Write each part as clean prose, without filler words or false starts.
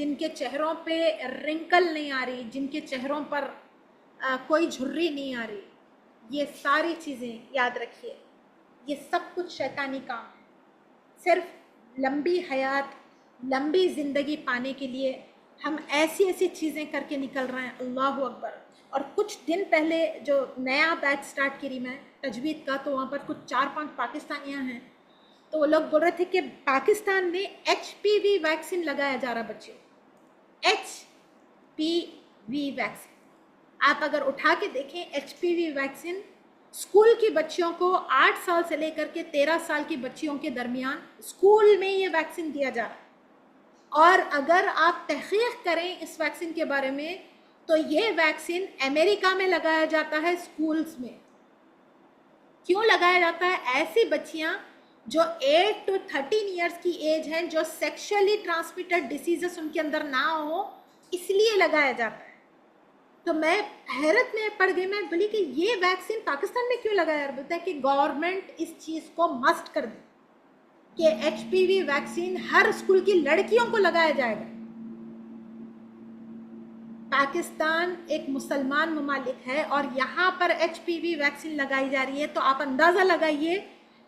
جن کے چہروں پہ رنکل نہیں آ رہی، جن کے چہروں پر کوئی جھری نہیں آ رہی، یہ ساری چیزیں یاد رکھیے، یہ سب کچھ شیطانی کام ہے۔ صرف لمبی حیات، لمبی زندگی پانے کے لیے ہم ایسی ایسی چیزیں کر کے نکل رہے ہیں، اللہ اکبر۔ اور کچھ دن پہلے جو نیا بیچ سٹارٹ کری میں تجوید کا، تو وہاں پر کچھ 4-5 پاکستانیاں ہیں، تو وہ لوگ بول رہے تھے کہ پاکستان میں HPV ویکسین لگایا جا رہا بچے، HPV ویکسین۔ آپ اگر اٹھا کے دیکھیں HPV ویکسین اسکول کی بچیوں کو 8 سال سے لے کر کے 13 سال کی بچیوں کے درمیان اسکول میں یہ ویکسین دیا جا رہا ہے۔ اور اگر آپ تحقیق کریں اس ویکسین کے بارے میں تو یہ ویکسین امریکہ میں لگایا جاتا ہے اسکولز میں۔ کیوں لگایا جاتا ہے؟ ایسی بچیاں جو 8 to 13 ایئرس کی ایج ہیں، جو سیکشلی ٹرانسمیٹڈ ڈیسیزز ان کے اندر نہ ہو، اس لیے لگایا جاتا ہے۔ تو میں حیرت میں پڑ گئی، میں بولی کہ یہ ویکسین پاکستان میں کیوں لگایا؟ بولتا ہے کہ گورنمنٹ اس چیز کو مسٹ کر دی کہ HPV ویکسین ہر اسکول کی لڑکیوں کو لگایا جائے گا۔ پاکستان ایک مسلمان ممالک ہے اور یہاں پر HPV ویکسین لگائی جا رہی ہے، تو آپ اندازہ لگائیے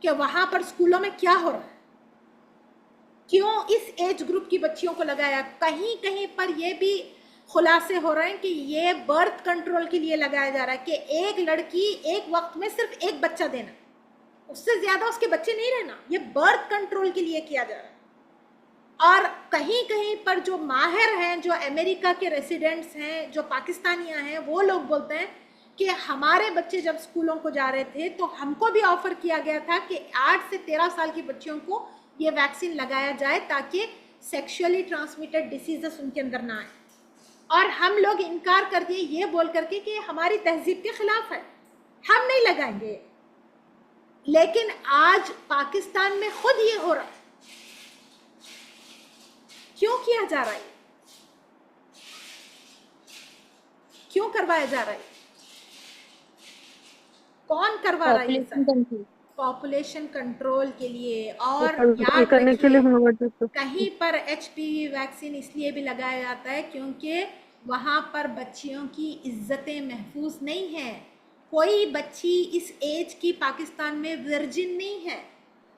کہ وہاں پر اسکولوں میں کیا ہو رہا ہے، کیوں اس ایج گروپ کی بچیوں کو لگایا۔ کہیں کہیں پر یہ بھی خلاصے ہو رہے ہیں کہ یہ برتھ کنٹرول کے لیے لگایا جا رہا ہے کہ ایک لڑکی ایک وقت میں صرف ایک بچہ دینا، اس سے زیادہ اس کے بچے نہیں رہنا، یہ برتھ کنٹرول کے لیے کیا جا رہا ہے۔ اور کہیں کہیں پر جو ماہر ہیں، جو امریکہ کے ریسیڈنٹس ہیں، جو پاکستانیاں ہیں، وہ لوگ بولتے ہیں کہ ہمارے بچے جب اسکولوں کو جا رہے تھے تو ہم کو بھی آفر کیا گیا تھا کہ 8 سے 13 سال کی بچیوں کو یہ ویکسین لگایا جائے تاکہ سیکشولی ٹرانسمیٹڈ ڈیسیزز ان کے اندر نہ آئیں، اور ہم لوگ انکار کر دیے یہ بول کر کے کہ ہماری تہذیب کے خلاف ہے، ہم نہیں لگائیں گے۔ لیکن آج پاکستان میں خود یہ ہو رہا ہے۔ کیوں کیا جا رہا ہے؟ کیوں کروایا جا رہا ہے؟ کون کروا رہا ہے یہ سب؟ پاپولیشن کنٹرول کے لیے۔ اور یاد رکھیے کہیں پر HPV ویکسین اس لیے بھی لگایا جاتا ہے کیونکہ وہاں پر بچیوں کی عزتیں محفوظ نہیں ہیں۔ کوئی بچی اس ایج کی پاکستان میں ورجن نہیں ہے۔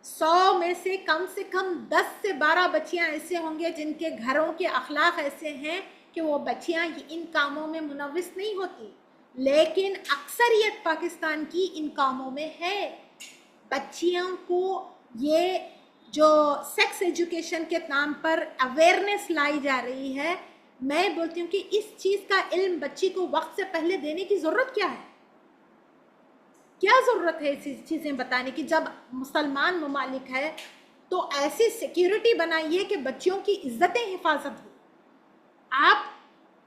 100 میں سے کم 10 سے 12 بچیاں ایسے ہوں گے جن کے گھروں کے اخلاق ایسے ہیں کہ وہ بچیاں ان کاموں میں ملوث نہیں ہوتی، لیکن اکثریت پاکستان کی ان کاموں میں ہے۔ بچیوں کو یہ جو سیکس ایجوکیشن کے نام پر اویئرنیس لائی جا رہی ہے، میں بولتی ہوں کہ اس چیز کا علم بچی کو وقت سے پہلے دینے کی ضرورت کیا ہے؟ کیا ضرورت ہے ایسی چیزیں بتانے کی؟ جب مسلمان ممالک ہے تو ایسی سیکیورٹی بنائیے کہ بچیوں کی عزتیں حفاظت ہو۔ آپ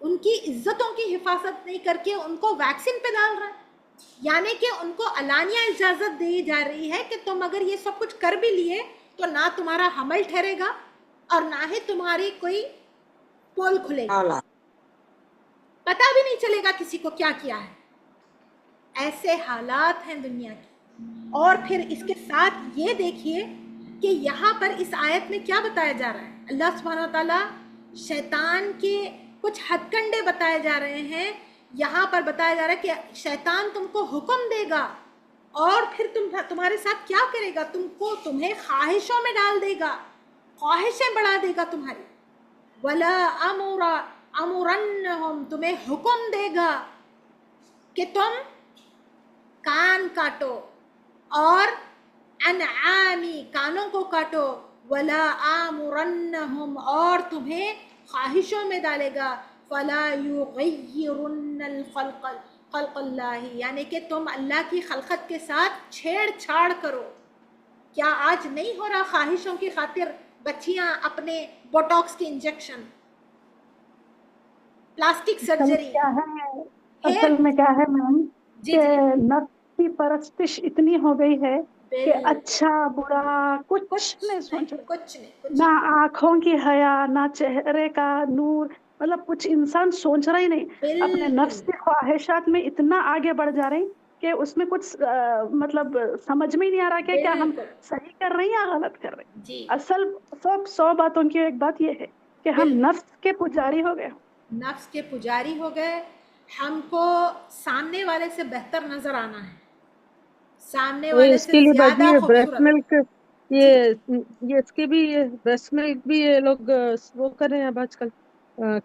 ان کی عزتوں کی حفاظت نہیں کر کے ان کو ویکسین پہ ڈال رہے ہیں، یعنی کہ ان کو علانیہ اجازت دی جا رہی ہے کہ تم اگر یہ سب کچھ کر بھی لیے تو نہ تمہارا حمل ٹھہرے گا اور نہ ہی تمہاری کوئی پول کھلے گا، پتہ بھی نہیں چلے گا کسی کو کیا کیا ہے۔ ایسے حالات ہیں دنیا کی۔ اور پھر اس کے ساتھ یہ دیکھیے کہ یہاں پر اس آیت میں کیا بتایا جا رہا ہے؟ اللہ سبحانہ وتعالیٰ شیطان کے کچھ ہتھ کنڈے بتائے جا رہے ہیں۔ یہاں پر بتایا جا رہا ہے کہ شیطان تم کو حکم دے گا اور پھر تمہارے ساتھ کیا کرے گا؟ تمہیں خواہشوں میں ڈال دے گا، خواہشیں بڑھا دے گا تمہاری۔ وَلَا أَمُرَنَّهُمْ، تمہیں حکم دے گا کہ تم کان کاٹو، اور انعامی کانوں کو کاٹو، وَلَا آمُرَنَّهُمْ، اور تمہیں خواہشوں میں ڈالے گا، فَلَا يُغَيِّرُنَّ خلق اللہ، یعنی کہ تم اللہ کی خلقت کے ساتھ چھیڑ چھاڑ کرو۔ کیا آج نہیں ہو رہا خواہشوں کی خاطر بچیاں اپنے بوٹاکس کی انجیکشن، پلاسٹک سرجری؟ اصل میں کیا ہے میم کہ نفس کی پرستش اتنی ہو گئی ہے کہ اچھا برا کچھ نہیں سوچ رہے، نہ آنکھوں کی حیا، نہ چہرے کا نور، مطلب کچھ انسان سوچ رہا ہی نہیں۔ اپنے نفس کی خواہشات میں اتنا آگے بڑھ جا رہے ہیں کہ اس میں کچھ مطلب سمجھ میں ہی نہیں آ رہا کہ کیا ہم صحیح کر رہے ہیں یا غلط کر رہے ہیں۔ اصل 100 باتوں کی ایک بات یہ ہے کہ ہم نفس کے پجاری ہو گئے. نفس کے پجاری ہو گئے. ہم کو سامنے والے سے بہتر نظر آنا ہے, سامنے والے سے زیادہ خوبصورت. یہ اس کے بھی بریسٹ ملک بھی یہ لوگ وہ کر رہے ہیں اب آج کل,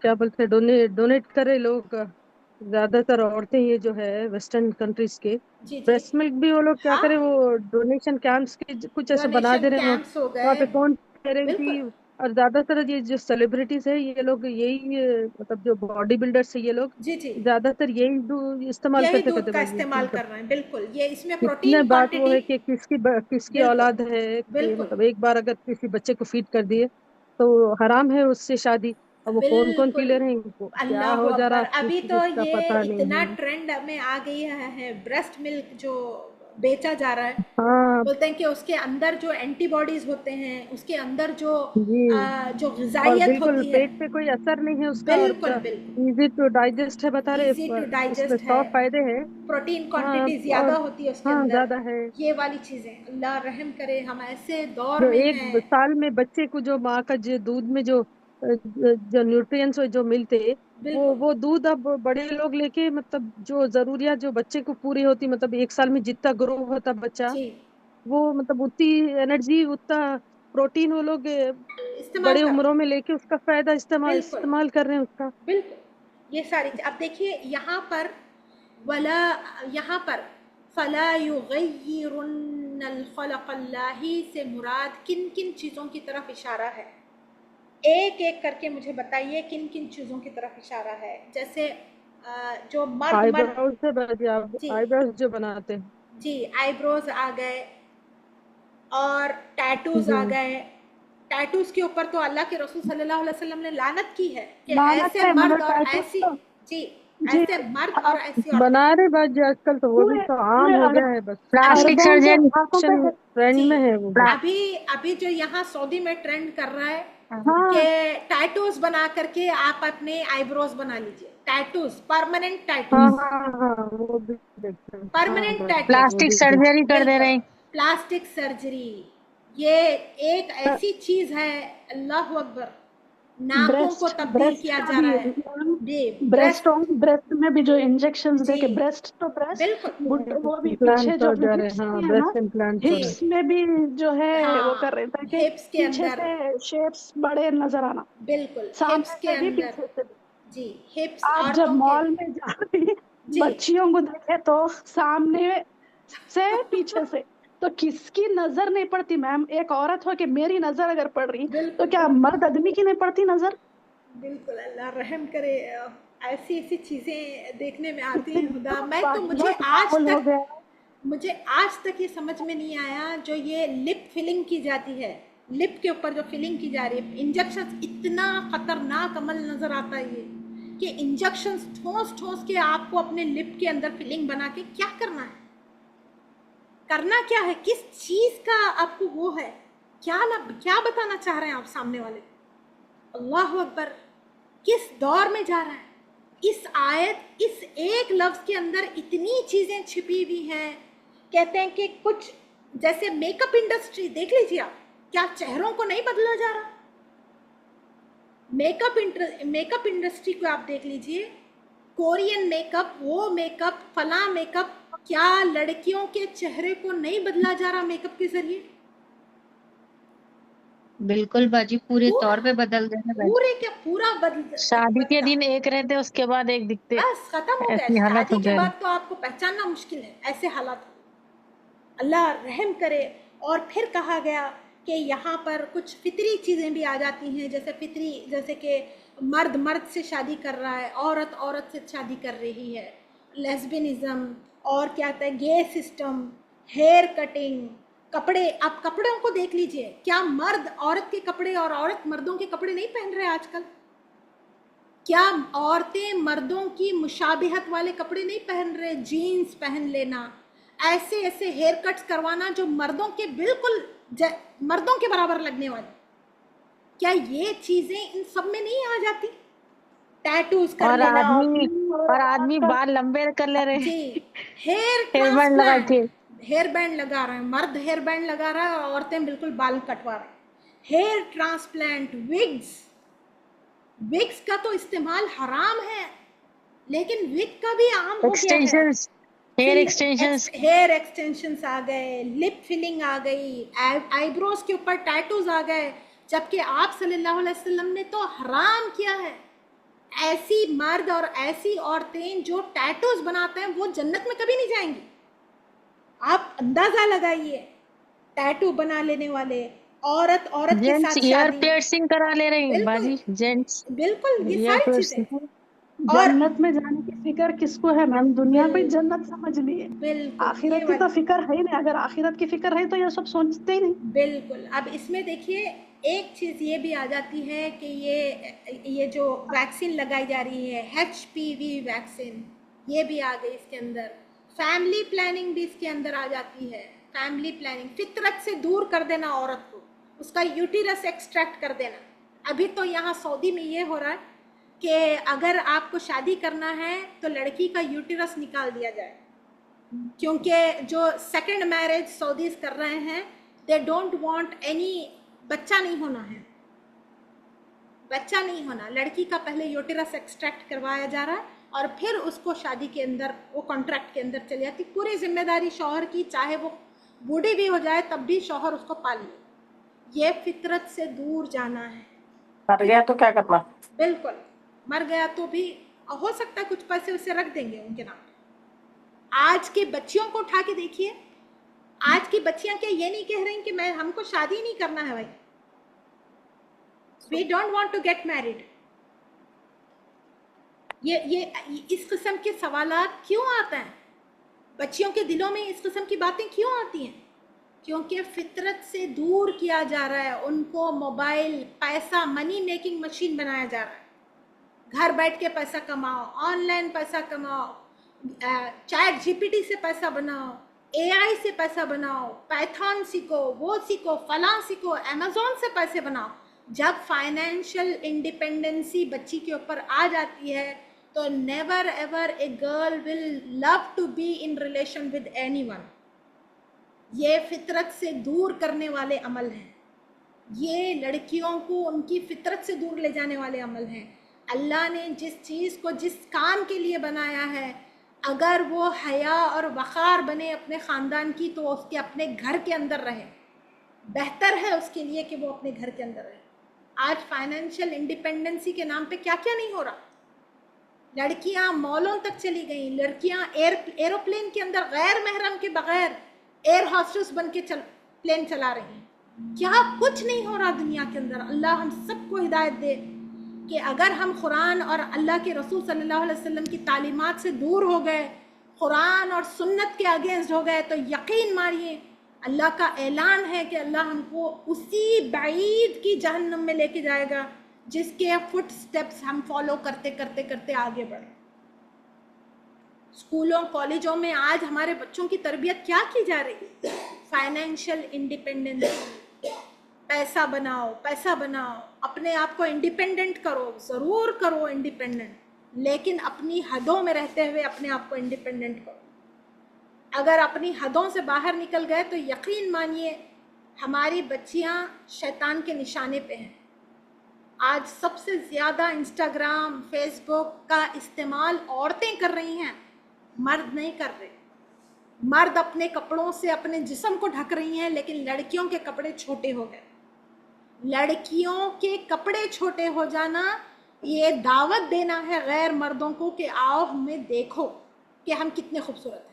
کیا بولتے ہیں, ڈونیٹ کرے لوگ, زیادہ تر عورتیں یہ جو ہے ویسٹرن کنٹریز کے بریسٹ ملک بھی وہ لوگ کیا کرے, وہ ڈونیشن کیمپس کے کچھ ایسے بنا دے رہے ہیں وہاں پہ کون گارنٹی. اور زیادہ تر یہ جو سیلیبریٹیز ہے یہ لوگ یہی مطلب جو باڈی بلڈرس ہے یہ لوگ زیادہ تر یہی استعمال کرتے استعمال کر رہے ہیں. بالکل, یہ اس میں پروٹین بات وہ ہے کہ کس کی اولاد ہے, کہ مطلب ایک بار اگر کسی بچے کو فیڈ کر دیے تو حرام ہے اس سے شادی. اب وہ کون پی لے رہے ہیں, کیا ہو جا رہا, ابھی تو یہ پتا اتنا نہیں. ٹرینڈ میں آ گئی ہے بریسٹ ملک جو بیچا جا رہا ہے. ہاں بولتے ہیں کہ اس کے اندر جو اینٹی باڈیز ہوتے ہیں, اس کے اندر جو اور غذائیت بالکل ہوتی ہے, پیٹ پہ کوئی اثر نہیں ہے اس کا, بالکل اور ایزی ٹو ڈائجسٹ ہے, بتا رہے ایزی ٹو اس میں ڈائجسٹ 100 ہے, فائدے ہیں. پروٹین کوانٹٹی زیادہ ہوتی ہے اس کے ہاں اندر, زیادہ ہے. یہ والی چیزیں. اللہ رحم کرے, ہم ایسے دور جو میں ایک ہیں. سال میں بچے کو جو ماں کا جو دودھ میں جو نیوٹرینس جو ملتے, وہ دودھ اب بڑے لوگ لے کے مطلب جو ضروریات جو بچے کو پوری ہوتی, مطلب ایک سال میں جتنا گرو ہوتا بچہ, وہ مطلب اتنی انرجی اتنا پروٹین وہ لوگ بڑے عمروں میں لے کے اس کا فائدہ استعمال کر رہے ہیں اس کا. بالکل, یہ ساری اب دیکھیے یہاں پر فلا یغیرن الخلق اللہ سے مراد کن کن چیزوں کی طرف اشارہ ہے؟ ایک ایک کر کے مجھے بتائیے کن کن چیزوں کی طرف اشارہ ہے. جیسے جو آئی بروز جو بناتے ہیں, جی آئی بروز آ گئے, اور ٹیٹوز آ گئے. ٹیٹوز کے اوپر تو اللہ کے رسول صلی اللہ علیہ وسلم نے لعنت کی ہے کہ ایسے مرد اور ایسی ایسے مرد اور ایسی بنا رہے بات جو آج کل تو وہ بھی تو عام ہو گیا ہے, بس پلاسٹک سرجری ٹرینڈ میں ہے وہ. ابھی جو یہاں سعودی میں ٹرینڈ کر رہا ہے کہ ٹیٹوز بنا کر کے آپ اپنے آئی بروز بنا لیجئے. Tattoos, permanent tattoos, permanent tattoos, plastic surgery کر دے رہے ہیں. پلاسٹک سرجری یہ ایک ایسی چیز ہے, اللہ اکبر, ناکوں کو تبدیل کیا جا رہا ہے. بریسٹ میں بھی جو انجیکشنز دے کے بریسٹ تو بریسٹ, وہ بھی پیچھے جو ہپس میں بھی جو ہے وہ کر رہے تھے کہ پیچھے سے شیپس بڑے نظر آنا. بالکل, سامنے سے بھی پیچھے سے بھی. جی ہپس. آپ جب مال میں جا بچیوں کو دیکھے تو سامنے سے پیچھے سے, تو کس کی نظر نہیں پڑتی میم؟ ایک عورت ہو کہ میری نظر اگر پڑ رہی تو کیا مرد آدمی کی نہیں پڑتی نظر؟ بالکل, اللہ رحم کرے. ایسی ایسی چیزیں دیکھنے میں آتی ہیں خدا. میں تو مجھے آج تک یہ سمجھ میں نہیں آیا جو یہ لپ فلنگ کی جاتی ہے, لپ کے اوپر جو فلنگ کی جا رہی ہے, انجیکشن اتنا خطرناک عمل نظر آتا ہے یہ کہ انجیکشن ٹھوس کے آپ کو اپنے لپ کے اندر فلنگ بنا کے کیا کرنا ہے, کرنا کیا ہے, کس چیز کا آپ کو وہ ہے, کیا بتانا چاہ رہے ہیں آپ سامنے والے کو؟ اللہ اکبر, کس دور میں جا رہا ہے. اس آیت, اس ایک لفظ کے اندر اتنی چیزیں چھپی ہوئی ہیں. کہتے ہیں کہ کچھ جیسے میک اپ انڈسٹری دیکھ لیجیے آپ, کیا چہروں کو نہیں بدلا جا رہا؟ میک اپ انڈسٹری کو آپ دیکھ لیجیے, کورین میک اپ, وہ میک اپ, فلاں میک اپ, کیا لڑکیوں کے چہرے کو نہیں بدلا جا رہا میک اپ کے ذریعے؟ بالکل باجی, پورے طور پہ بدل گئے. پورا بدل. شادی کے دن ایک رہتے, اس کے بعد ایک دکھتے, بس ختم ہو گئے. شادی کے بعد تو آپ کو پہچاننا مشکل ہے, ایسے حالات. اللہ رحم کرے. اور پھر کہا گیا کہ یہاں پر کچھ فطری چیزیں بھی آ جاتی ہیں, جیسے کہ مرد سے شادی کر رہا ہے, عورت سے شادی کر رہی ہے, لیسبینزم, اور کیا کہتے ہیں گے سسٹم, ہیئر کٹنگ, کپڑے. آپ کپڑوں کو دیکھ لیجئے, کیا مرد عورت کے کپڑے اور عورت مردوں کے کپڑے نہیں پہن رہے آج کل؟ کیا عورتیں مردوں کی مشابہت والے کپڑے نہیں پہن رہے؟ جینز پہن لینا, ایسے ہیئر کٹس کروانا جو مردوں کے بالکل مردوں کے برابر لگنے والی. کیا یہ چیزیں ان سب میں نہیں آ جاتی؟ ٹیٹوز کر لینا, اور آدمی بال لمبے کر لے رہے, جی ہیئر بینڈ لگا رہے ہیں, مرد ہیئر بینڈ لگا رہا ہے اور عورتیں بالکل بال کٹوا رہے ہیں. ہیئر ٹرانسپلانٹ, وگز, وکس کا تو استعمال حرام ہے، لیکن وگ کا بھی عام ہو گیا ہے. ہیئر ایکسٹینشنز آ گئے، لپ فلنگ آ گئی، آئی بروز کے اوپر ٹیٹوز آ گئے، جبکہ آپ صلی اللہ علیہ وسلم نے تو حرام کیا ہے. ایسی مرد اور ایسی عورتیں جو ٹیٹوز بناتے ہیں وہ جنت میں کبھی نہیں جائیں گی. آپ اندازہ لگائیے، ٹیٹو بنا لینے والے، عورت کے ساتھ شادی، پیئرسنگ کرا لے رہے ہیں باجی جینٹس. بالکل یہ ساری چیزیں. اور جنت میں جانے کی فکر کس کو ہے میم؟ دنیا کو جنت سمجھ لیے، بالکل آخرت کی تو فکر ہے ہی نہیں. اگر آخرت کی فکر ہے تو یہ سب سوچتے ہی نہیں. بالکل. اب اس میں دیکھیے ایک چیز یہ بھی آ جاتی ہے کہ یہ جو ویکسین لگائی جا رہی ہے HPV ویکسین، یہ بھی آ گئی اس کے اندر. فیملی پلاننگ بھی اس کے اندر آ جاتی ہے. فیملی پلاننگ، فطرت سے دور کر دینا عورت کو، اس کا یوٹیرس ایکسٹریکٹ کر دینا. ابھی تو یہاں سعودی میں یہ ہو رہا ہے کہ اگر آپ کو شادی کرنا ہے تو لڑکی کا یوٹیرس نکال دیا جائے، کیونکہ جو سیکنڈ میرج سعودیز کر رہے ہیں they don't want any، بچہ نہیں ہونا ہے، بچہ نہیں ہونا. لڑکی کا پہلے یوٹیرس ایکسٹریکٹ کروایا جا رہا ہے اور پھر اس کو شادی کے اندر وہ کانٹریکٹ کے اندر چلی جاتی. پوری ذمہ داری شوہر کی، چاہے وہ بوڑھی بھی ہو جائے تب بھی شوہر اس کو پالے. یہ فطرت سے دور جانا ہے. مر گیا تو کیا کرنا؟ بالکل، مر گیا تو بھی ہو سکتا ہے کچھ پیسے اسے رکھ دیں گے ان کے نام. آج کے بچیوں کو اٹھا کے دیکھیے، آج کی بچیاں کیا یہ نہیں کہہ رہی کہ ہم کو شادی نہیں کرنا ہے بھائی، we don't want to get married. یہ اس قسم کے سوالات کیوں آتے ہیں بچیوں کے دلوں میں؟ اس قسم کی باتیں کیوں آتی ہیں؟ کیونکہ فطرت سے دور کیا جا رہا ہے ان کو. موبائل پیسہ، منی میکنگ مشین بنایا جا رہا ہے. گھر بیٹھ کے پیسہ کماؤ، آن لائن پیسہ کماؤ، چیٹ GPT سے پیسہ بناؤ، AI سے پیسہ بناؤ، پائتھون سیکھو، وہ سیکھو، فلاں سیکھو، Amazon سے پیسے بناؤ. جب فائنینشیل انڈیپینڈنسی بچی کے اوپر آ جاتی ہے تو never ever a girl will love to be in relation with anyone. یہ فطرت سے دور کرنے والے عمل ہیں، یہ لڑکیوں کو ان کی فطرت سے دور لے جانے والے عمل ہیں. اللہ نے جس چیز کو جس کام کے لیے بنایا ہے، اگر وہ حیا اور وقار بنے اپنے خاندان کی تو اس کے اپنے گھر کے اندر رہے. بہتر ہے اس کے لیے کہ وہ اپنے گھر کے اندر رہے. آج فائنینشیل انڈیپینڈنسی کے نام پہ کیا کیا نہیں ہو رہا. لڑکیاں مالوں تک چلی گئیں، لڑکیاں ایروپلین کے اندر غیر محرم کے بغیر ایئر ہوسٹس بن کے پلین چلا رہی ہیں. کیا کچھ نہیں ہو رہا دنیا کے اندر. اللہ ہم سب کو ہدایت دے کہ اگر ہم قرآن اور اللہ کے رسول صلی اللہ علیہ وسلم کی تعلیمات سے دور ہو گئے، قرآن اور سنت کے اگینسٹ ہو گئے، تو یقین مانیے اللہ کا اعلان ہے کہ اللہ ہم کو اسی بعید کی جہنم میں لے کے جائے گا جس کے فٹ سٹیپس ہم فالو کرتے کرتے کرتے آگے بڑھے. اسکولوں کالجوں میں آج ہمارے بچوں کی تربیت کیا کی جا رہی ہے؟ Financial independence. پیسہ بناؤ، پیسہ بناؤ، اپنے آپ کو انڈیپینڈنٹ کرو، ضرور کرو انڈیپینڈنٹ، لیکن اپنی حدوں میں رہتے ہوئے اپنے آپ کو انڈیپینڈنٹ کرو. اگر اپنی حدوں سے باہر نکل گئے تو یقین مانیے ہماری بچیاں شیطان کے نشانے پہ ہیں. آج سب سے زیادہ انسٹاگرام، فیس بک کا استعمال عورتیں کر رہی ہیں، مرد نہیں کر رہے. مرد اپنے کپڑوں سے اپنے جسم کو ڈھک رہی ہیں، لیکن لڑکیوں کے کپڑے چھوٹے ہو گئے. لڑکیوں کے کپڑے چھوٹے ہو جانا یہ دعوت دینا ہے غیر مردوں کو کہ آؤ ہمیں دیکھو کہ ہم کتنے خوبصورت ہیں.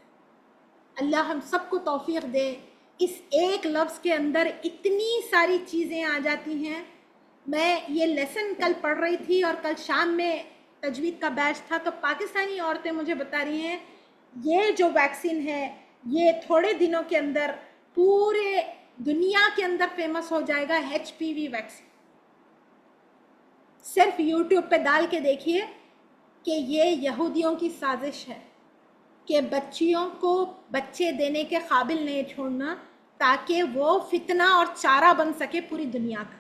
اللہ ہم سب کو توفیق دے. اس ایک لفظ کے اندر اتنی ساری چیزیں آ جاتی ہیں. میں یہ لیسن کل پڑھ رہی تھی اور کل شام میں تجوید کا بیچ تھا، تو پاکستانی عورتیں مجھے بتا رہی ہیں یہ جو ویکسین ہے یہ تھوڑے دنوں کے اندر پورے دنیا کے اندر فیمس ہو جائے گا. HPV ویکسین صرف یوٹیوب پہ ڈال کے دیکھیے کہ یہ یہودیوں کی سازش ہے کہ بچیوں کو بچے دینے کے قابل نہیں چھوڑنا تاکہ وہ فتنہ اور چارہ بن سکے پوری دنیا کا.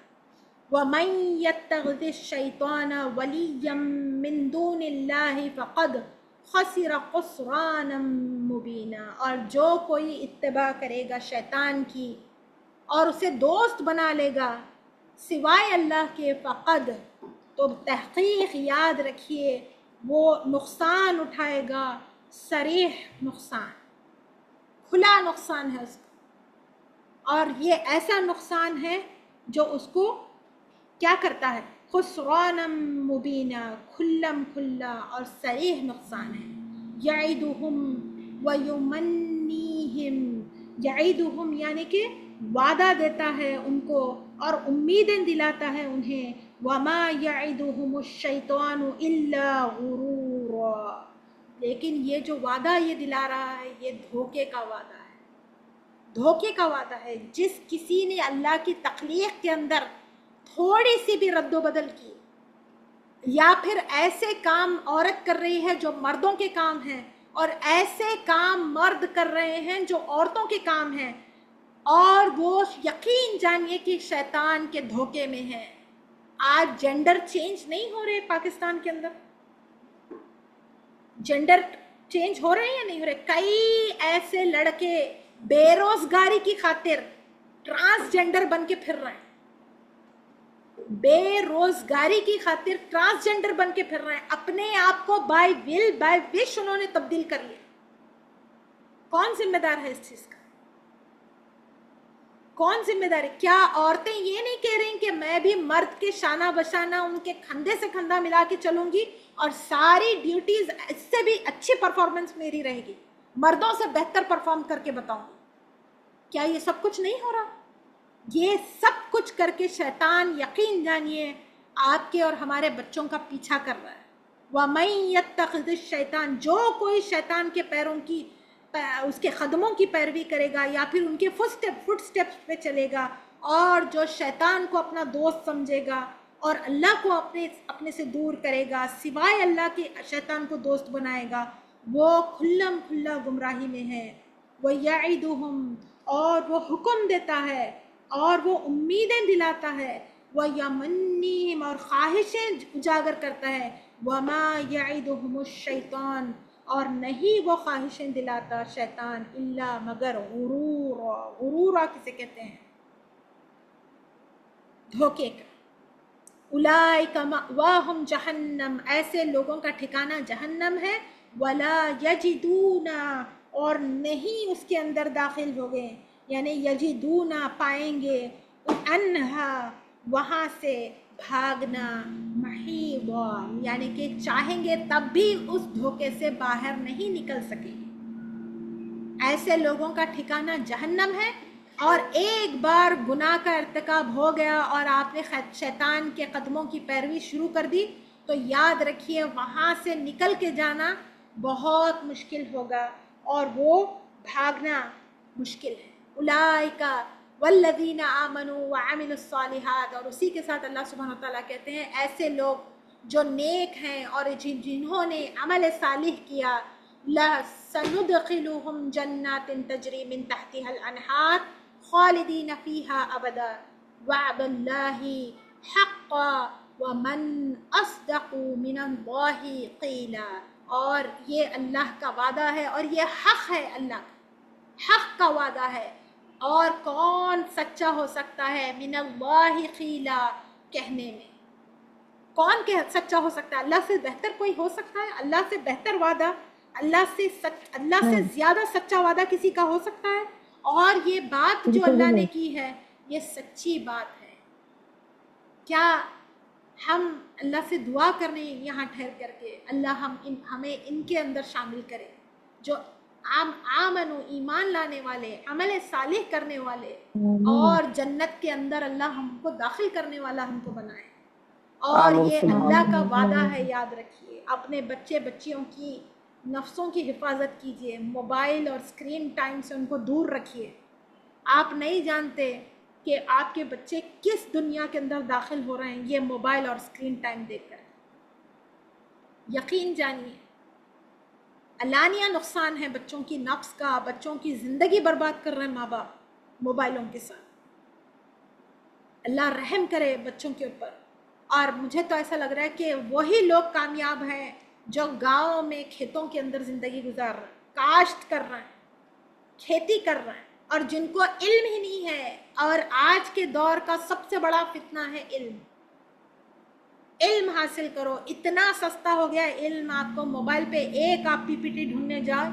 وَمَن يَتَّخِذِ الشَّيْطَانَ وَلِيًّا مِّن دُونِ اللَّهِ فَقَدْ خَسِرَ خُسْرَانًا مُبِينًا. اور جو کوئی اتباع کرے گا شیطان کی اور اسے دوست بنا لے گا سوائے اللہ کے، فقد تو تحقیق یاد رکھیے وہ نقصان اٹھائے گا، صریح نقصان، کھلا نقصان ہے اس کا، اور یہ ایسا نقصان ہے جو اس کو کیا کرتا ہے، خسرانا مبینہ، کھلم کھلا اور صریح نقصان ہے۔ یعدہم ویمنیہم، یعدہم یعنی کہ وعدہ دیتا ہے ان کو اور امیدیں دلاتا ہے انہیں، وما یعدہم الشیطان الا غرورا، لیکن یہ جو وعدہ یہ دلا رہا ہے یہ دھوکے کا وعدہ ہے، دھوکے کا وعدہ ہے۔ جس کسی نے اللہ کی تخلیق کے اندر تھوڑی سی بھی رد و بدل کی، یا پھر ایسے کام عورت کر رہی ہے جو مردوں کے کام ہیں، اور ایسے کام مرد کر رہے ہیں جو عورتوں کے کام ہیں، اور وہ یقین جانیے کہ شیطان کے دھوکے میں ہے۔ آج جینڈر چینج نہیں ہو رہے پاکستان کے اندر، جینڈر چینج ہو رہے ہیں یا نہیں ہو رہے؟ کئی ایسے لڑکے بے روزگاری کی خاطر ٹرانسجینڈر بن کے پھر رہے ہیں، بے روزگاری کی خاطر ٹرانسجینڈر بن کے پھر رہے ہیں، اپنے آپ کو بائی ول بائی وش انہوں نے تبدیل کر لیا۔ کون ذمہ دار ہے اس چیز کا؟ کون ذمہ دار ہے؟ کیا عورتیں یہ نہیں کہہ رہی کہ میں بھی مرد کے شانہ بشانہ ان کے کندھے سے کندھا ملا کے چلوں گی اور ساری ڈیوٹیز اس سے بھی اچھی پرفارمنس میری رہے گی، مردوں سے بہتر پرفارم کر کے بتاؤں گی؟ کیا یہ سب کچھ نہیں ہو رہا؟ یہ سب کچھ کر کے شیطان یقین جانیے آپ کے اور ہمارے بچوں کا پیچھا کر رہا ہے۔ وَمَن يَتَّخِذِ الشَّيْطَانَ، جو کوئی شیطان کے پیروں کی، اس کے قدموں کی پیروی کرے گا یا پھر ان کے فٹ سٹیپس پہ چلے گا، اور جو شیطان کو اپنا دوست سمجھے گا اور اللہ کو اپنے سے دور کرے گا، سوائے اللہ کے شیطان کو دوست بنائے گا، وہ کھلم کھلا گمراہی میں ہے۔ وَيَعِدُهُمْ، اور وہ حکم دیتا ہے اور وہ امیدیں دلاتا ہے، وَيَمَنِّهِمْ، اور خواہشیں اجاگر کرتا ہے، وَمَا يَعِدُهُمُ الشَّيْطَانُ، اور نہیں وہ خواہشیں دلاتا شیطان، الا مگر غرورا، غرورا کسے کہتے ہیں؟ دھوکے کا۔ اولئک مأواہم جہنم، ایسے لوگوں کا ٹھکانہ جہنم ہے، ولا یجدون، اور نہیں اس کے اندر داخل ہو گئے، یعنی یجدون پائیں گے، انہا وہاں سے بھاگنا، محیضا یعنی کہ چاہیں گے تب بھی اس دھوکے سے باہر نہیں نکل سکیں گے۔ ایسے لوگوں کا ٹھکانہ جہنم ہے، اور ایک بار گناہ کا ارتکاب ہو گیا اور آپ نے شیطان کے قدموں کی پیروی شروع کر دی تو یاد رکھیے وہاں سے نکل کے جانا بہت مشکل ہوگا، اور وہ بھاگنا مشکل ہے۔ اولئک والذین آمنوا وعملوا الصالحات، اور اسی کے ساتھ اللہ سبحانہ وتعالیٰ کہتے ہیں ایسے لوگ جو نیک ہیں اور جنہوں نے عمل صالح کیا، سندخلهم جنات تجری من تحتها الانہار خالدین فیہا ابدا وعد اللہ حقا ومن اصدق من اللہ قیلا، اور یہ اللہ کا وعدہ ہے اور یہ حق ہے، اللہ حق کا وعدہ ہے، اور کون سچا ہو سکتا ہے من اللہ قیلا کہنے میں؟ کون سچا ہو سکتا ہے؟ اللہ سے بہتر کوئی ہو سکتا ہے؟ اللہ سے بہتر وعدہ، اللہ سے زیادہ سچا وعدہ کسی کا ہو سکتا ہے؟ اور یہ بات جو اللہ نے کی ہے یہ سچی بات ہے۔ کیا ہم اللہ سے دعا کرنے یہاں ٹھہر کر کے اللہ ہمیں ان کے اندر شامل کرے جو آمنو ایمان لانے والے، عمل صالح کرنے والے، اور جنت کے اندر اللہ ہم کو داخل کرنے والا ہم کو بنائے۔ اور یہ اللہ کا وعدہ ہے، یاد رکھیے۔ اپنے بچے بچیوں کی نفسوں کی حفاظت کیجیے، موبائل اور اسکرین ٹائم سے ان کو دور رکھیے۔ آپ نہیں جانتے کہ آپ کے بچے کس دنیا کے اندر داخل ہو رہے ہیں یہ موبائل اور اسکرین ٹائم دیکھ کر۔ یقین جانیے علانیہ نقصان ہے بچوں کی نفس کا، بچوں کی زندگی برباد کر رہے ہیں ماں باپ موبائلوں کے ساتھ۔ اللہ رحم کرے بچوں کے اوپر۔ اور مجھے تو ایسا لگ رہا ہے کہ وہی لوگ کامیاب ہیں جو گاؤں میں کھیتوں کے اندر زندگی گزار رہے ہیں، کاشت کر رہے ہیں، کھیتی کر رہے ہیں، اور جن کو علم ہی نہیں ہے۔ اور آج کے دور کا سب سے بڑا فتنہ ہے علم۔ علم حاصل کرو. اتنا سستا ہو گیا علم. آپ کو موبائل پہ ایک آپ پی پی ٹی ڈھونڈنے جائیں,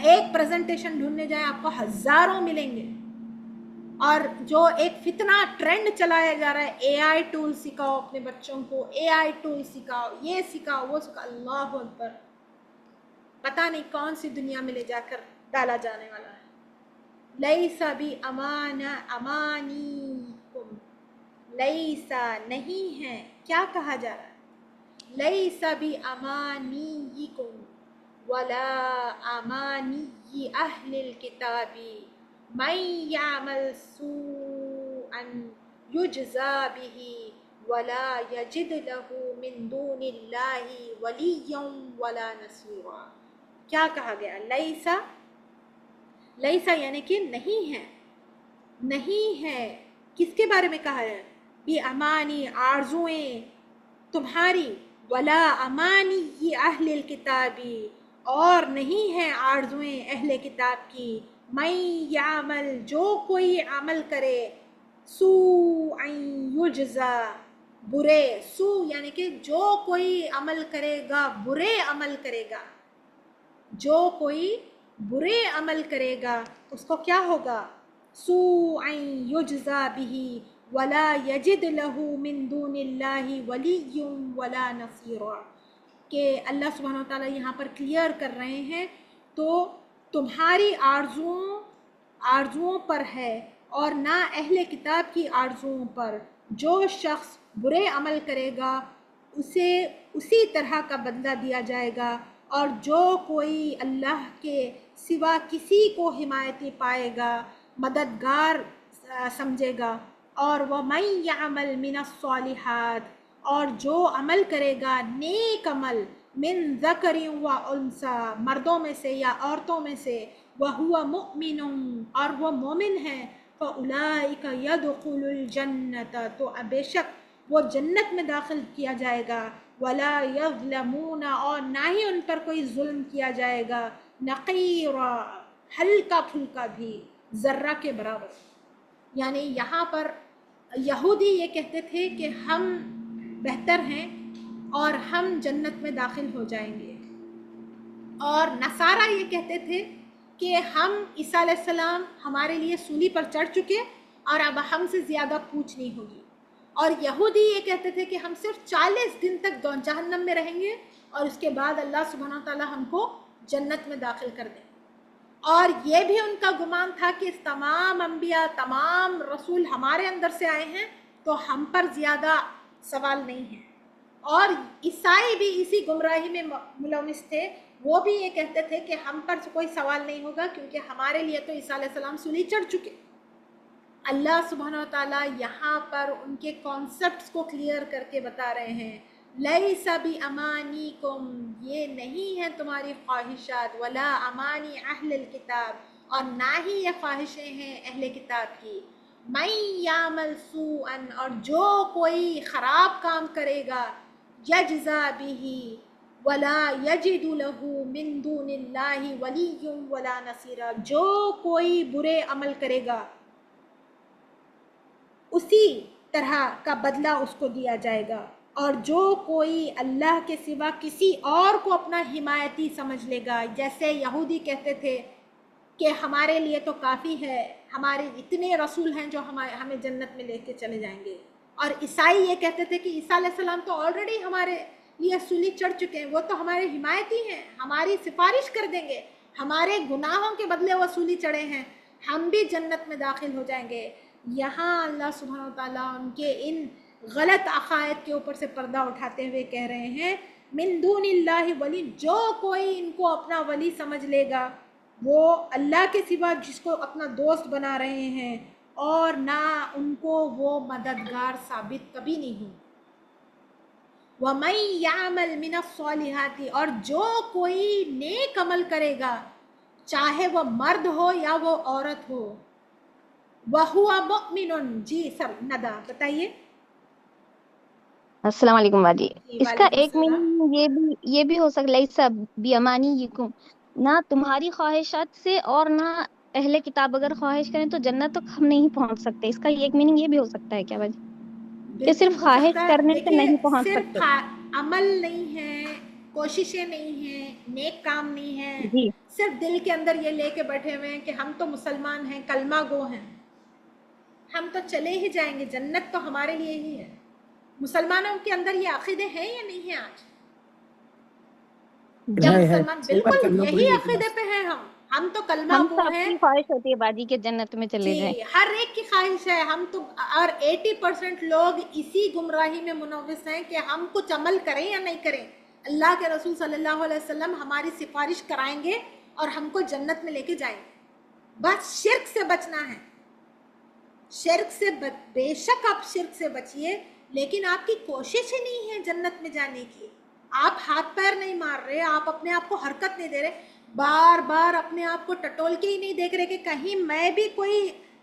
ایک پریزنٹیشن ڈھونڈنے جائیں, آپ کو ہزاروں ملیں گے. اور جو ایک فتنہ ٹرینڈ چلایا جا رہا ہے, اے آئی ٹول سکھاؤ اپنے بچوں کو, اے آئی ٹول سکھاؤ, یہ سکھاؤ وہ سکھاؤ. اللہ اکبر, پتہ نہیں کون سی دنیا میں لے جا کر ڈالا جانے والا ہے. لیسا بھی امانیکم, لیسا نہیں ہے, کیا کہا جا رہا ہے؟ لیسا بھی امانیکم ولا امانی اہل الکتاب من یعمل سوءا یجزا به ولا یجد له من دون اللہ ولیا ولا نصیرا. کیا کہا گیا؟ لیسا, لیسا یعنی کہ نہیں ہے. نہیں ہے کس کے بارے میں کہا ہے؟ بی امانی, آرزویں تمہاری, ولا امانی اہل الکتابی, اور نہیں ہے آرزویں اہل کتاب کی, من یعمل, جو کوئی عمل کرے, سوءا یجزا, برے, سو یعنی کہ جو کوئی عمل کرے گا برے عمل کرے گا, جو کوئی برے عمل کرے گا اس کو کیا ہوگا؟ سوءا یجزا به ولا یجد له من دون اللہ ولی ولا نصیرا. کہ اللہ سبحانہ و تعالیٰ یہاں پر کلیئر کر رہے ہیں, تو تمہاری آرزوؤں پر ہے اور نہ اہل کتاب کی آرزوؤں پر. جو شخص برے عمل کرے گا اسے اسی طرح کا بدلہ دیا جائے گا, اور جو کوئی اللہ کے سوا کسی کو حمایتی پائے گا, مددگار سمجھے گا, اور وَمَن يَعْمَلْ مِنَ الصَّالِحَاتِ, اور جو عمل کرے گا نیک عمل, من ذکر و انثی, مردوں میں سے یا عورتوں میں سے, وَهُوَ مُؤْمِنٌ, اور وہ مومن ہے, فَأُولَئِكَ يَدْخُلُ الْجَنَّةَ, تو بے شک وہ جنت میں داخل کیا جائے گا, وَلَا يَظْلَمُونَ, اور نہ ہی ان پر کوئی ظلم کیا جائے گا, نقیرا, ہلکا پھلکا بھی, ذرہ کے برابر. یعنی یہاں پر یہودی یہ کہتے تھے کہ ہم بہتر ہیں اور ہم جنت میں داخل ہو جائیں گے, اور نصارہ یہ کہتے تھے کہ ہم عیسیٰ علیہ السلام ہمارے لیے سولی پر چڑھ چکے اور اب ہم سے زیادہ پوچھ نہیں ہوگی. اور یہودی یہ کہتے تھے کہ ہم صرف 40 دن تک جہنم میں رہیں گے اور اس کے بعد اللہ سبحانہ وتعالیٰ ہم کو جنت میں داخل کر دیں. اور یہ بھی ان کا گمان تھا کہ تمام انبیاء, تمام رسول ہمارے اندر سے آئے ہیں تو ہم پر زیادہ سوال نہیں ہے. اور عیسائی بھی اسی گمراہی میں ملوث تھے, وہ بھی یہ کہتے تھے کہ ہم پر کوئی سوال نہیں ہوگا کیونکہ ہمارے لیے تو عیسیٰ علیہ السلام سولی چڑھ چکے. اللہ سبحانہ و تعالیٰ یہاں پر ان کے کانسیپٹس کو کلیئر کر کے بتا رہے ہیں, لیس بامانیکم, یہ نہیں ہے تمہاری خواہشات, ولا امانی اہل الکتاب, اور نہ ہی یہ خواہشیں ہیں اہل کتاب کی, من یعمل سوءا, اور جو کوئی خراب کام کرے گا, یجزا به ولا یجد له من دون اللہ ولی ولا نصیرا, جو کوئی برے عمل کرے گا اسی طرح کا بدلہ اس کو دیا جائے گا, اور جو کوئی اللہ کے سوا کسی اور کو اپنا حمایتی سمجھ لے گا, جیسے یہودی کہتے تھے کہ ہمارے لیے تو کافی ہے, ہمارے اتنے رسول ہیں جو ہمیں جنت میں لے کے چلے جائیں گے. اور عیسائی یہ کہتے تھے کہ عیسیٰ علیہ السلام تو آلریڈی ہمارے لیے سولی چڑھ چکے ہیں, وہ تو ہمارے حمایتی ہیں, ہماری سفارش کر دیں گے, ہمارے گناہوں کے بدلے وہ سولی چڑھے ہیں, ہم بھی جنت میں داخل ہو جائیں گے. یہاں اللہ سبحانہ و تعالیٰ ان کے ان غلط عقائد کے اوپر سے پردہ اٹھاتے ہوئے کہہ رہے ہیں, من دون اللہ ولی, جو کوئی ان کو اپنا ولی سمجھ لے گا وہ اللہ کے سوا جس کو اپنا دوست بنا رہے ہیں, اور نہ ان کو وہ مددگار ثابت کبھی نہیں ہوں. وَمَن يَعْمَلْ مِنَ الصَّالِحَاتِ, اور جو کوئی نیک عمل کرے گا, چاہے وہ مرد ہو یا وہ عورت ہو, وَهُوَ مُؤْمِنٌ. جی سر ندہ بتائیے. السلام علیکم باجی. اس کا وعلیکم ایک السلام. میننگ یہ بھی ہو سکتا ہے, سب بیمانیکم, نہ تمہاری خواہشات سے, اور نہ اہل کتاب اگر خواہش کریں تو جنت تک ہم نہیں پہنچ سکتے. اس کا ایک میننگ یہ بھی ہو سکتا ہے کیا باجی؟ کہ صرف خواہش کرنے سے نہیں پہنچ صرف سکتے. عمل نہیں ہے، کوششیں نہیں ہیں، نیک کام نہیں ہے، جی صرف دل کے اندر یہ لے کے بیٹھے ہوئے ہیں کہ ہم تو مسلمان ہیں، کلمہ گو ہیں، ہم تو چلے ہی جائیں گے، جنت تو ہمارے لیے ہی ہے. مسلمانوں کے اندر یہ عقیدے ہیں یا نہیں ہیں آج؟ کیا مسلمان بالکل یہی عقیدے پہ ہیں؟ ہم تو کلمہ ہم گو سب ہیں. کی خواہش ہوتی ہے باجی کے جنت میں چلے جائیں. جی ہر ایک کی خواہش ہے. ہم تو اور 80% لوگ اسی گمراہی میں منوس ہیں کہ ہم کچھ عمل کریں یا نہیں کریں، اللہ کے رسول صلی اللہ علیہ وسلم ہماری سفارش کرائیں گے اور ہم کو جنت میں لے کے جائیں گے. بس شرک سے بچنا ہے. شرک سے بے شک آپ شرک سے بچیے، لیکن آپ کی کوشش ہی نہیں ہے جنت میں جانے کی. آپ ہاتھ پیر نہیں مار رہے، آپ اپنے آپ کو حرکت نہیں دے رہے، بار بار اپنے آپ کو ٹٹول کے ہی نہیں دیکھ رہے کہ کہیں میں بھی کوئی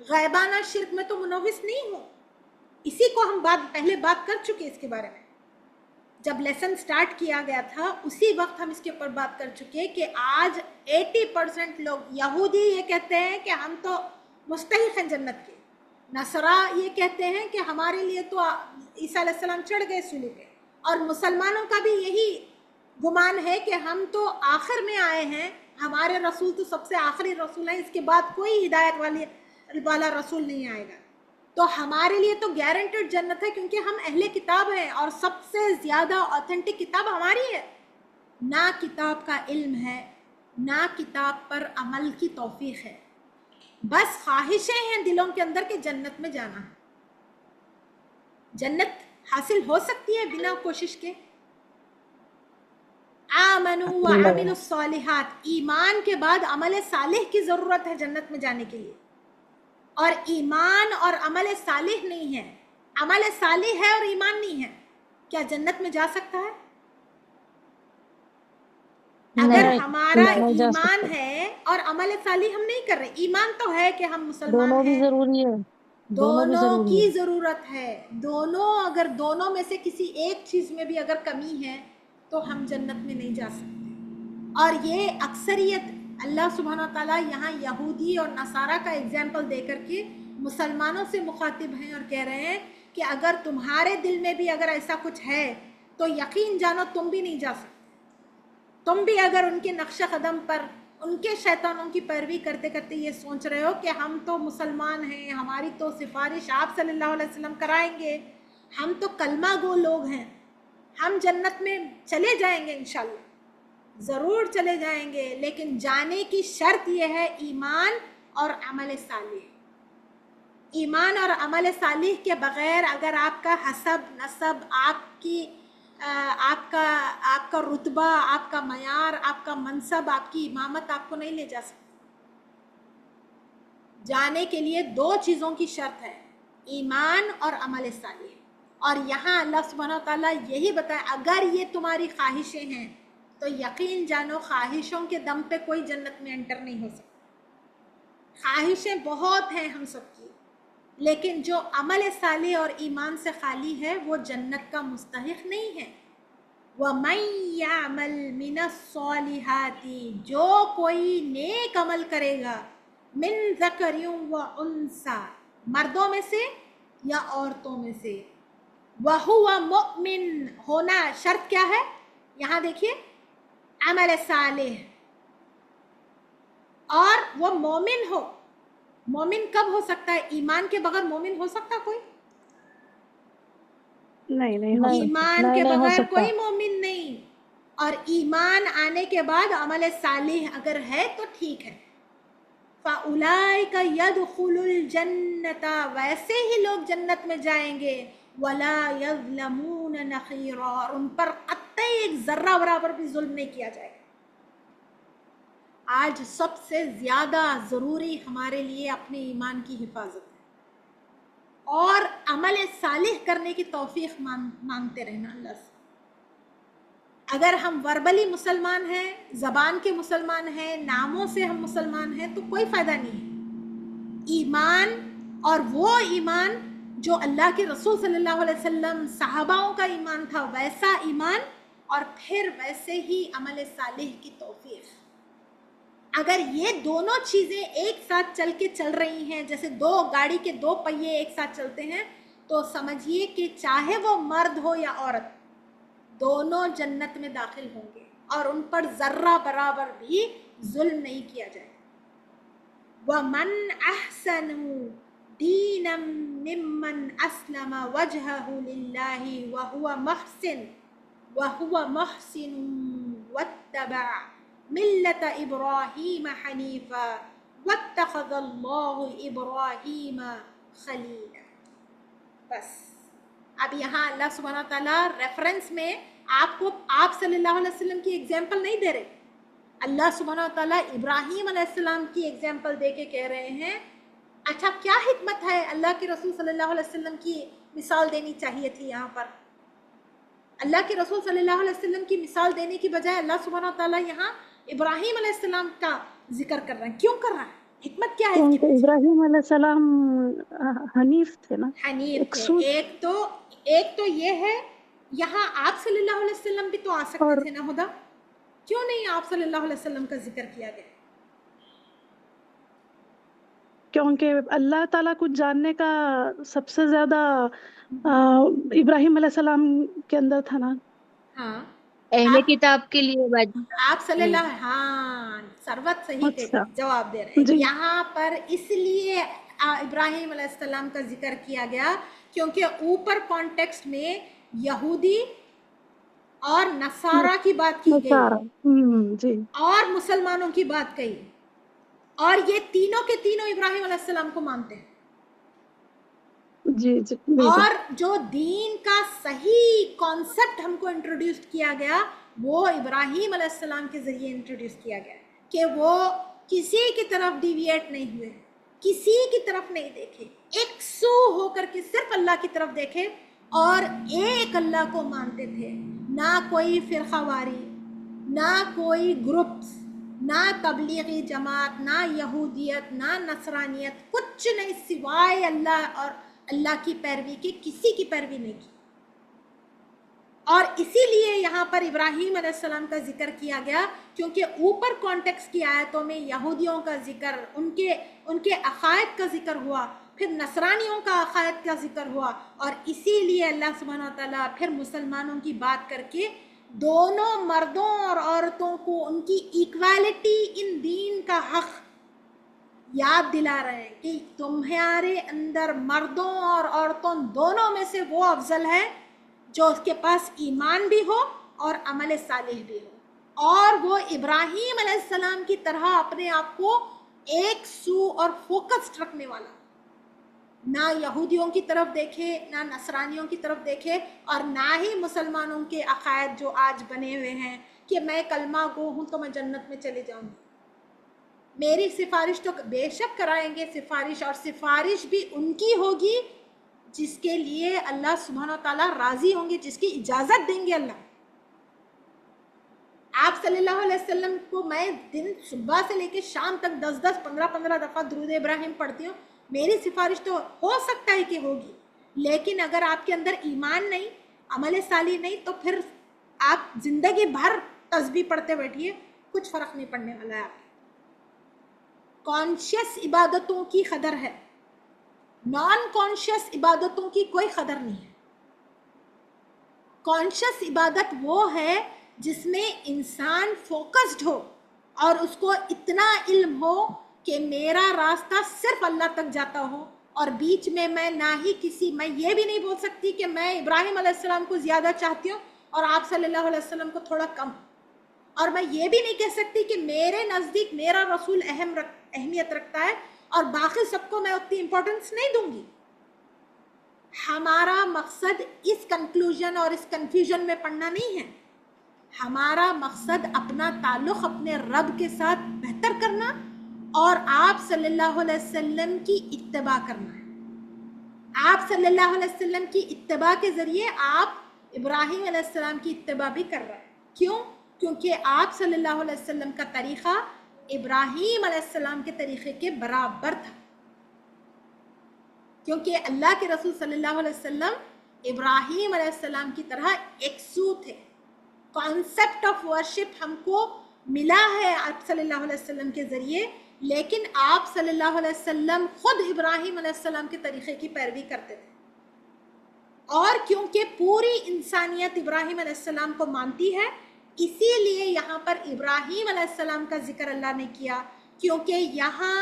غیبانہ شرک میں تو منوس نہیں ہوں. اسی کو ہم پہلے بات کر چکے اس کے بارے میں. جب لیسن سٹارٹ کیا گیا تھا اسی وقت ہم اس کے اوپر بات کر چکے کہ آج 80% لوگ یہودی یہ کہتے ہیں کہ ہم تو مستحق ہیں جنت کے، نصارا یہ کہتے ہیں کہ ہمارے لیے تو عیسیٰ علیہ السلام چڑھ گئے صلیب پہ، اور مسلمانوں کا بھی یہی گمان ہے کہ ہم تو آخر میں آئے ہیں، ہمارے رسول تو سب سے آخری رسول ہیں، اس کے بعد کوئی ہدایت والا رسول نہیں آئے گا. تو ہمارے لیے تو گارنٹیڈ جنت ہے کیونکہ ہم اہل کتاب ہیں اور سب سے زیادہ آتھینٹک کتاب ہماری ہے. نہ کتاب کا علم ہے، نہ کتاب پر عمل کی توفیق ہے، بس خواہشیں ہیں دلوں کے اندر کہ جنت میں جانا ہے. جنت حاصل ہو سکتی ہے بنا کوشش کے. آمنوا وعملوا الصالحات، ایمان کے بعد عمل صالح کی ضرورت ہے جنت میں جانے کے لیے. اور ایمان اور عمل صالح نہیں ہے، عمل صالح ہے اور ایمان نہیں ہے، کیا جنت میں جا سکتا ہے؟ اگر ہمارا ایمان ہے اور عمل صالح ہم نہیں کر رہے، ایمان تو ہے کہ ہم مسلمان دونوں بھی ہیں، ضروری ہے، دونوں کی ضرورت ہے. دونوں اگر دونوں میں سے کسی ایک چیز میں بھی اگر کمی ہے تو ہم جنت میں نہیں جا سکتے. اور یہ اکثریت اللہ سبحانہ تعالیٰ یہاں یہودی اور نصارہ کا ایگزامپل دے کر کے مسلمانوں سے مخاطب ہیں اور کہہ رہے ہیں کہ اگر تمہارے دل میں بھی اگر ایسا کچھ ہے تو یقین جانو تم بھی نہیں جا سکتے. تم بھی اگر ان کے نقش قدم پر ان کے شیطانوں کی پیروی کرتے کرتے یہ سوچ رہے ہو کہ ہم تو مسلمان ہیں، ہماری تو سفارش آپ صلی اللہ علیہ وسلم کرائیں گے، ہم تو کلمہ گو لوگ ہیں، ہم جنت میں چلے جائیں گے، انشاءاللہ ضرور چلے جائیں گے، لیکن جانے کی شرط یہ ہے ایمان اور عمل صالح. ایمان اور عمل صالح کے بغیر اگر آپ کا حسب نسب، آپ کا رتبہ، آپ کا معیار، آپ کا منصب، آپ کی امامت آپ کو نہیں لے جا سکتی. جانے کے لیے 2 چیزوں کی شرط ہے، ایمان اور عمل صالح. اور یہاں اللہ سبحانہ وتعالیٰ یہی بتایا اگر یہ تمہاری خواہشیں ہیں تو یقین جانو خواہشوں کے دم پہ کوئی جنت میں انٹر نہیں ہو سکتا. خواہشیں بہت ہیں ہم سب کی، لیکن جو عمل صالح اور ایمان سے خالی ہے وہ جنت کا مستحق نہیں ہے. وَمَن يَعْمَلْ مِنَ الصَّالِحَاتِ، جو کوئی نیک عمل کرے گا، من ذکر وانثی، مردوں میں سے یا عورتوں میں سے، وَهُوَ مُؤْمِن، ہونا شرط کیا ہے یہاں دیکھیے، عمل صالح، اور وہ مومن ہو. مومن کب ہو سکتا ہے؟ ایمان کے بغیر مومن ہو سکتا کوئی؟ نہیں. ایمان کے بغیر کوئی مومن نہیں. اور ایمان آنے کے بعد عمل صالح اگر ہے تو ٹھیک ہے. فَأُولَئِكَ يَدْخُلُ الْجَنَّةَ، ویسے ہی لوگ جنت میں جائیں گے. وَلَا يَظْلَمُونَ نَقِيرًا، اور ان پر قطعی ایک ذرہ برابر بھی ظلم نہیں کیا جائے گا. آج سب سے زیادہ ضروری ہمارے لیے اپنے ایمان کی حفاظت ہے اور عمل صالح کرنے کی توفیق مانگتے رہنا اللہ سے. اگر ہم وربلی مسلمان ہیں، زبان کے مسلمان ہیں، ناموں سے ہم مسلمان ہیں تو کوئی فائدہ نہیں ہے. ایمان، اور وہ ایمان جو اللہ کے رسول صلی اللہ علیہ وسلم صحاباؤں کا ایمان تھا ویسا ایمان، اور پھر ویسے ہی عمل صالح کی توفیق. اگر یہ دونوں چیزیں ایک ساتھ چل رہی ہیں، جیسے 2 گاڑی کے 2 پہیے ایک ساتھ چلتے ہیں، تو سمجھیے کہ چاہے وہ مرد ہو یا عورت دونوں جنت میں داخل ہوں گے اور ان پر ذرہ برابر بھی ظلم نہیں کیا جائے گا. وَمَنْ أَحْسَنُ دِينًا مِّمَّنْ أَسْلَمَ وَجْهَهُ لِلَّهِ وَهُوَ مُحْسِنٌ وَاتَّبَعَ مِلَّةَ إِبْرَاهِيمَ حَنِيفًا وَاتَّخَذَ اللَّهُ إِبْرَاهِيمَ خَلِيلًا. بس اب یہاں اللہ سبحانہ تعالیٰ ریفرنس میں آپ صلی اللہ علیہ وسلم کی ایگزامپل نہیں دے رہے. اللہ سبحانہ تعالیٰ ابراہیم علیہ السلام کی ایگزامپل دے کے کہہ رہے ہیں اچھا کیا حکمت ہے, اللہ کے رسول صلی اللہ علیہ وسلم کی مثال دینی چاہیے تھی. یہاں پر اللہ کے رسول صلی اللہ علیہ وسلم کی مثال دینے کی بجائے اللہ سبحانہ تعالیٰ یہاں ابراہیم علیہ السلام کا ذکر کر رہے ہیں. کیوں کر رہا ہے؟ حکمت کیا ہے؟ ابراہیم علیہ السلام حنیف تھے نا, حنیف تھے. ایک تو یہ ہے یہاں آپ صلی اللہ علیہ وسلم بھی تو آ سکتے تھے نا خدا, کیوں نہیں آپ صلی اللہ علیہ وسلم کا ذکر کیا گیا؟ کیونکہ اللہ تعالیٰ کو جاننے کا سب سے زیادہ ابراہیم علیہ السلام کے اندر تھا نا. ہاں اہل کتاب کے لیے باجی آپ صلی اللہ, ہاں سروت صحیح جواب دے رہے ہیں. یہاں پر اس لیے ابراہیم علیہ السلام کا ذکر کیا گیا کیونکہ اوپر کانٹیکسٹ میں یہودی اور نصارہ کی بات کی گئی اور مسلمانوں کی بات کہی, اور یہ تینوں کے تینوں ابراہیم علیہ السلام کو مانتے ہیں. جی اور جو دین کا صحیح کانسیپٹ ہم کو انٹروڈیوس کیا گیا وہ ابراہیم علیہ السلام کے ذریعے انٹروڈیوس کیا گیا کہ وہ کسی کی طرف ڈیویٹ نہیں ہوئے, کسی کی طرف نہیں دیکھے, ایک سو ہو کر کے صرف اللہ کی طرف دیکھے اور ایک اللہ کو مانتے تھے. نہ کوئی فرقہ واری, نہ کوئی گروپس, نہ تبلیغی جماعت, نہ یہودیت, نہ نصرانیت, کچھ نہیں سوائے اللہ اور اللہ کی پیروی کی, کسی کی پیروی نہیں کی. اور اسی لیے یہاں پر ابراہیم علیہ السلام کا ذکر کیا گیا کیونکہ اوپر کانٹیکسٹ کی آیتوں میں یہودیوں کا ذکر, ان کے عقائد کا ذکر ہوا, پھر نصرانیوں کا عقائد کا ذکر ہوا, اور اسی لیے اللہ سبحانہ تعالیٰ پھر مسلمانوں کی بات کر کے دونوں مردوں اور عورتوں کو ان کی ایکوالٹی ان دین کا حق یاد دلا رہے ہیں کہ تمہارے اندر مردوں اور عورتوں دونوں میں سے وہ افضل ہے جو اس کے پاس ایمان بھی ہو اور عمل صالح بھی ہو, اور وہ ابراہیم علیہ السلام کی طرح اپنے آپ کو ایک سو اور فوکسڈ رکھنے والا, نہ یہودیوں کی طرف دیکھے, نہ نصرانیوں کی طرف دیکھے, اور نہ ہی مسلمانوں کے عقائد جو آج بنے ہوئے ہیں کہ میں کلمہ گو ہوں تو میں جنت میں چلے جاؤں گی. میری سفارش تو بے شک کرائیں گے سفارش, اور سفارش بھی ان کی ہوگی جس کے لیے اللہ سبحانہ تعالیٰ راضی ہوں گے, جس کی اجازت دیں گے اللہ. آپ صلی اللہ علیہ وسلم کو میں دن صبح سے لے کے شام تک 10 15 دفعہ درود ابراہیم پڑھتی ہوں, میری سفارش تو ہو سکتا ہے کہ ہوگی, لیکن اگر آپ کے اندر ایمان نہیں, عمل صالح نہیں, تو پھر آپ زندگی بھر تسبیح پڑھتے بیٹھیے, کچھ فرق نہیں پڑنے والا ہے. آپ کانشیس عبادتوں کی قدر ہے, نان کانشیس عبادتوں کی کوئی قدر نہیں ہے. کانشیس عبادت وہ ہے جس میں انسان فوکسڈ ہو اور اس کو اتنا علم ہو کہ میرا راستہ صرف اللہ تک جاتا ہو, اور بیچ میں نہ ہی میں یہ بھی نہیں بول سکتی کہ میں ابراہیم علیہ السلام کو زیادہ چاہتی ہوں اور آپ صلی اللہ علیہ وسلم کو تھوڑا کم, اور میں یہ بھی نہیں کہہ سکتی کہ میرے نزدیک میرا رسول اہمیت رکھتا ہے اور باقی سب کو میں اتنی امپورٹنس نہیں دوں گی. ہمارا مقصد اس کنکلوژن اور اس کنفیوژن میں پڑنا نہیں ہے. ہمارا مقصد اپنا تعلق اپنے رب کے ساتھ بہتر کرنا اور آپ صلی اللہ علیہ وسلم کی اتباع کرنا ہے. آپ صلی اللہ علیہ وسلم کی اتباع کے ذریعے آپ ابراہیم علیہ السلام کی اتباع بھی کر رہے ہیں. کیوں؟ کیونکہ آپ صلی اللہ علیہ وسلم کا طریقہ ابراہیم علیہ السلام کے طریقے کے برابر تھا, کیونکہ اللہ کے رسول صلی اللہ علیہ وسلم ابراہیم علیہ السلام کی طرح یکسو تھے. کانسیپٹ آف ورشپ ہم کو ملا ہے آپ صلی اللہ علیہ وسلم کے ذریعے, لیکن آپ صلی اللہ علیہ وسلم خود ابراہیم علیہ السلام کے طریقے کی پیروی کرتے تھے. اور کیونکہ پوری انسانیت ابراہیم علیہ السلام کو مانتی ہے، اسی لیے یہاں پر ابراہیم علیہ السلام کا ذکر اللہ نے کیا، کیونکہ یہاں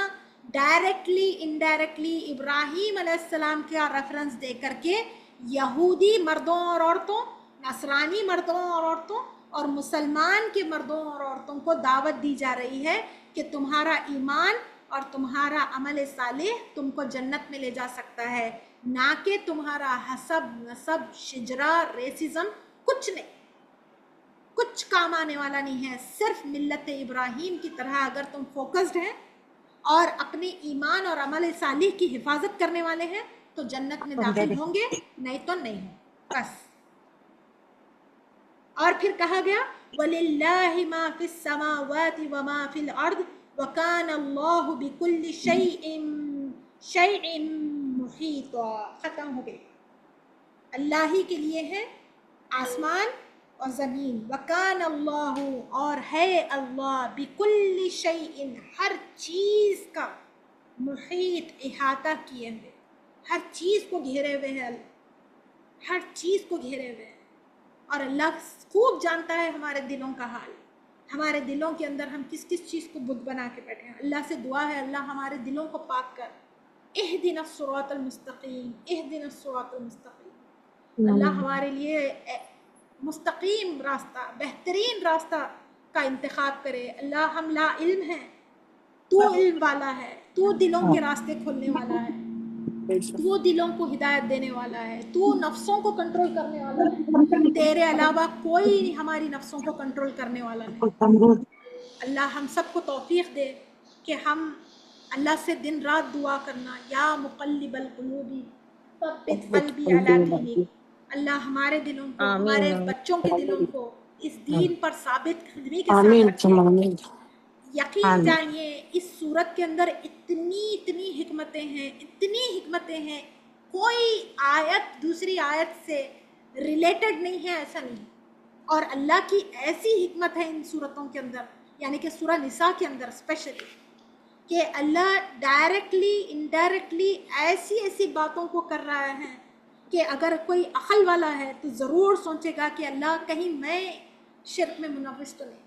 ڈائریکٹلی انڈائریکٹلی ابراہیم علیہ السلام کا ریفرنس دے کر کے یہودی مردوں اور عورتوں، نصرانی مردوں اور عورتوں اور مسلمان کے مردوں اور عورتوں کو دعوت دی جا رہی ہے کہ تمہارا ایمان اور تمہارا عمل صالح تم کو جنت میں لے جا سکتا ہے، نہ کہ تمہارا حسب، نسب، شجرہ، ریسزم، کچھ نہیں، کچھ کام آنے والا نہیں ہے۔ صرف ملت ابراہیم کی طرح اگر تم فوکسڈ ہیں اور اپنے ایمان اور عمل صالح کی حفاظت کرنے والے ہیں تو جنت میں داخل ہوں گے، نہیں تو نہیں ہوں، بس۔ اور پھر کہا گیا وَلِلَّهِ مَا فِي السَّمَاوَاتِ وَمَا فِي الْأَرْضِ وَكَانَ اللَّهُ بِكُلِّ شَيْءٍ مُحِيطًا، ختم ہو گئی۔ اللہ ہی کے لیے ہے آسمان اور زمین، وَكَانَ اللَّهُ، اور ہے اللہ، بِكُلِّ شَيْءٍ، ہر چیز کا، محیط، احاطہ کیے ہوئے، ہر چیز کو گھیرے ہوئے ہے اللہ، ہر چیز کو گھیرے ہوئے ہے۔ اور اللہ خوب جانتا ہے ہمارے دلوں کا حال، ہمارے دلوں کے اندر ہم کس کس چیز کو بت بنا کے بیٹھے ہیں۔ اللہ سے دعا ہے اللہ ہمارے دلوں کو پاک کر، اہدنا الصراط المستقیم، اہدنا الصراط المستقیم۔ اللہ ہمارے لیے مستقیم راستہ، بہترین راستہ کا انتخاب کرے۔ اللہ ہم لا علم ہیں، تو علم والا ہے، تو دلوں کے راستے کھولنے والا ہے، تو دلوں کو ہدایت دینے والا ہے، تو نفسوں کو کنٹرول کرنے والا ہے، تیرے علاوہ کوئی ہماری نفسوں کو کنٹرول کرنے والا نہیں۔ اللہ ہم سب کو توفیق دے کہ ہم اللہ سے دن رات دعا کرنا، یا مقلب القلوب ثبت قلبی علی دینک، اللہ ہمارے دلوں کو، ہمارے بچوں کے دلوں کو اس دین پر ثابت قدمی کے ساتھ رکھے۔ یقین جانیے اس صورت کے اندر اتنی حکمتیں ہیں، اتنی حکمتیں ہیں، کوئی آیت دوسری آیت سے ریلیٹڈ نہیں ہے، ایسا نہیں۔ اور اللہ کی ایسی حکمت ہے ان صورتوں کے اندر، یعنی کہ سورہ نساء کے اندر اسپیشلی، کہ اللہ ڈائریکٹلی انڈائریکٹلی ایسی باتوں کو کر رہا ہے کہ اگر کوئی عقل والا ہے تو ضرور سوچے گا کہ اللہ کہیں میں شرک میں ملوث تو نہیں۔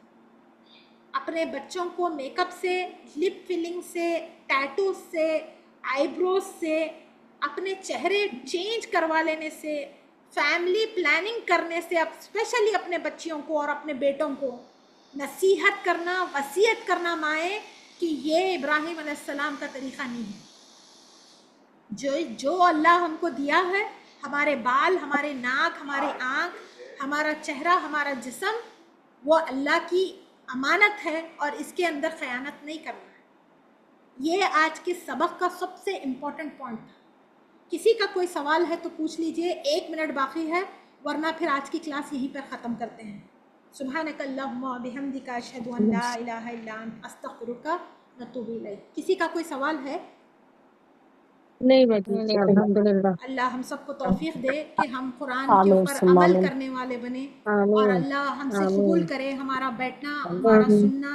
اپنے بچوں کو میک اپ سے، لپ فلنگ سے، ٹیٹو سے، آئی بروز سے، اپنے چہرے چینج کروا لینے سے، فیملی پلاننگ کرنے سے، اب اسپیشلی اپنے بچیوں کو اور اپنے بیٹوں کو نصیحت کرنا، وصیت کرنا مائیں کہ یہ ابراہیم علیہ السلام کا طریقہ نہیں ہے۔ جو اللہ ہم کو دیا ہے، ہمارے بال، ہمارے ناک، ہمارے آنکھ، ہمارا چہرہ، ہمارا جسم، وہ اللہ کی امانت ہے اور اس کے اندر خیانت نہیں کرنا ہے۔ یہ آج کے سبق کا سب سے امپورٹنٹ پوائنٹ تھا۔ کسی کا کوئی سوال ہے تو پوچھ لیجئے، 1 منٹ باقی ہے، ورنہ پھر آج کی کلاس یہیں پر ختم کرتے ہیں۔ سبحانک اللہم و بحمدک، اشہد ان لا الہ الا انت، استغفرک و اتوب الیک۔ کسی کا کوئی سوال ہے؟ نہیں باجی، الحمدللہ۔ اللہ ہم سب کو توفیق دے کہ ہم قرآن کے اوپر عمل کرنے والے بنے، اور اللہ ہم سے قبول کرے ہمارا بیٹھنا، ہمارا سننا،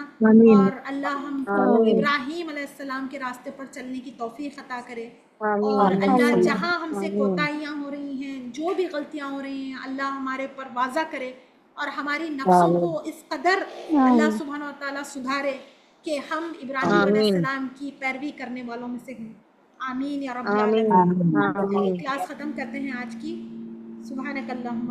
اور اللہ ہم کو ابراہیم علیہ السلام کے راستے پر چلنے کی توفیق عطا کرے۔ اور اللہ جہاں ہم سے کوتاہیاں ہو رہی ہیں، جو بھی غلطیاں ہو رہی ہیں، اللہ ہمارے پر واضح کرے، اور ہماری نفسوں کو اس قدر اللہ سبحانہ و تعالیٰ سدھارے کہ ہم ابراہیم علیہ السلام کی پیروی کرنے والوں میں سے ہوں۔ آمین یا رب العالمین۔ کلاس ختم کرتے ہیں آج کی۔ سبحانک اللہم